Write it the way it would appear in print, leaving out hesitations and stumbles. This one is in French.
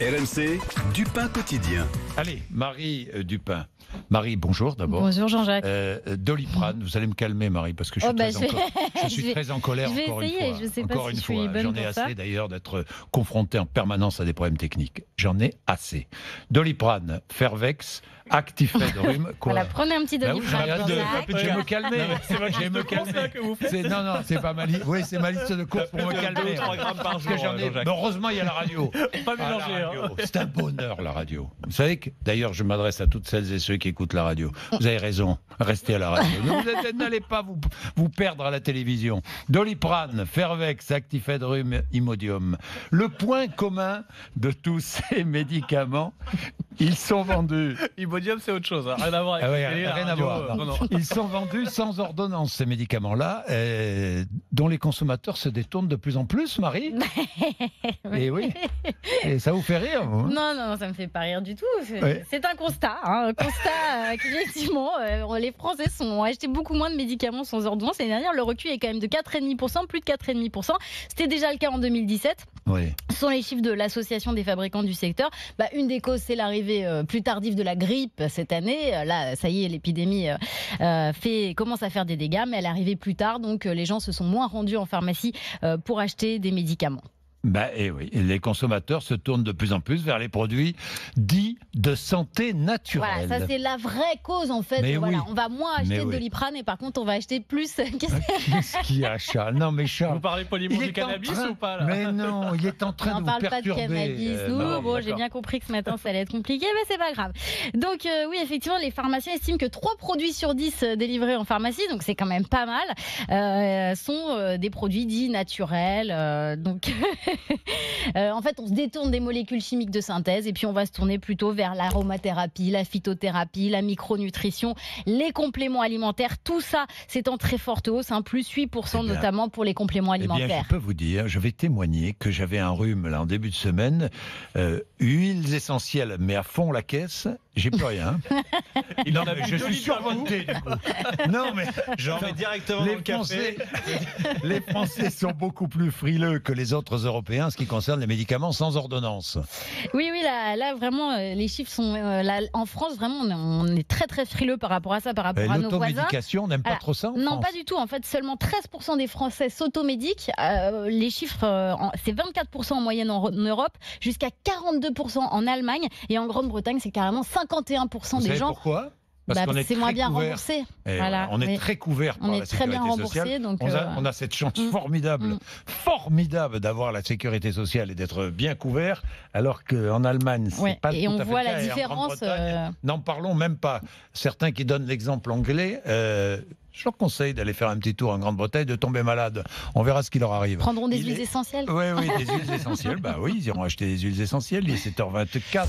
RMC, Dupin quotidien. Allez, Marie Dupin. Marie, bonjour d'abord. Bonjour Jean-Jacques. Doliprane, vous allez me calmer Marie, parce que je suis très en colère encore une fois. Je sais encore pas une si fois. je suis bonne J'en ai pour ça. assez d'ailleurs d'être confronté en permanence à des problèmes techniques. J'en ai assez. Doliprane, Fervex, Actifed, rhume. Quoi Voilà, prenez un petit Bah oui, Doliprane. je vais me calmer. C'est votre Je vais me calmer. Non, non, c'est pas ma liste. Oui, c'est ma liste de courses pour me calmer. 3 grammes par Parce jour. que j'en ai. Mais heureusement, il y a la radio. Pas Ah, mélangé. la radio. C'est un bonheur, la radio. Vous savez que, d'ailleurs, je m'adresse à toutes celles et ceux qui écoutent la radio. Vous avez raison, restez à la radio. N'allez pas vous perdre à la télévision. Doliprane, Fervex, Actifed, rhume, Imodium. Le point commun de tous ces médicaments, ils sont vendus. Imodium, c'est autre chose. Rien à voir avec Ah ouais, la télé, la rien à radio, voir. non. Ils sont vendus sans ordonnance, ces médicaments-là, dont les consommateurs se détournent de plus en plus, Marie. Et oui. Et ça vous fait rire, vous, hein? Non, non, ça me fait pas rire du tout. Ouais. C'est un constat. Un constat qu'effectivement, les Français ont acheté beaucoup moins de médicaments sans ordonnance. L'année dernière, le recul est quand même de 4,5%, plus de 4,5%. C'était déjà le cas en 2017. Oui. Ce sont les chiffres de l'Association des fabricants du secteur. Une des causes, c'est l'arrivée plus tardive de la grippe cette année. Là, ça y est, l'épidémie commence à faire des dégâts, mais elle est arrivée plus tard. Donc, les gens se sont moins rendus en pharmacie pour acheter des médicaments. Et oui, et les consommateurs se tournent de plus en plus vers les produits dits de santé naturelle. Voilà, ça c'est la vraie cause en fait. Mais Voilà, oui. on va moins acheter Mais de oui. Doliprane et par contre on va acheter plus. Qu'est-ce qu'il y a, Charles? Non, mais Charles. Vous parlez poliment il du est en cannabis train- ou pas là? Mais non, il est en train On de ne vous parle pas de perturber. cannabis, nous. non, Bon, j'ai d'accord. bien compris que ce matin ça allait être compliqué, mais c'est pas grave. Donc oui, effectivement, les pharmaciens estiment que 3 produits sur 10 délivrés en pharmacie, donc c'est quand même pas mal, sont des produits dits naturels. Donc en fait, on se détourne des molécules chimiques de synthèse et puis on va se tourner plutôt vers l'aromathérapie, la phytothérapie, la micronutrition, les compléments alimentaires. Tout ça, c'est en très forte hausse, plus 8% Eh bien, notamment pour les compléments Eh bien, alimentaires. je peux vous dire, je vais témoigner que j'avais un rhume là en début de semaine, huiles essentielles, mais à fond la caisse, j'ai plus rien. Il en Non, a mais bu je 2 suis litres d'un coup. surmonté du coup. Non, mais J'en mets directement dans les le café. Les Français sont beaucoup plus frileux que les autres Européens en ce qui concerne les médicaments sans ordonnance. Oui, là vraiment, les chiffres sont... là, en France, vraiment, on est très très frileux par rapport à ça, par rapport à nos voisins. L'automédication, on n'aime pas Alors, trop ça en Non, France. pas du tout. En fait, seulement 13% des Français s'automédiquent. Les chiffres, c'est 24% en moyenne en Europe, jusqu'à 42% en Allemagne. Et en Grande-Bretagne, c'est carrément 51% Vous des savez gens. pourquoi? Parce qu'on est c'est moins très bien couvert. remboursé. Et Voilà. on est Mais très couvert par on est la très bien sécurité remboursé. sociale. Donc, On a cette chance formidable, formidable d'avoir la sécurité sociale et d'être bien couvert, alors qu'en Allemagne, c'est Ouais. pas Et tout on à fait voit le cas. la Et en différence. Grande-Bretagne, n'en parlons même pas. Certains qui donnent l'exemple anglais, je leur conseille d'aller faire un petit tour en Grande-Bretagne, de tomber malade. On verra ce qui leur arrive. Prendront des Il huiles est- essentielles. Oui, des huiles essentielles. Bah oui, ils iront acheter des huiles essentielles. Il est 7h24.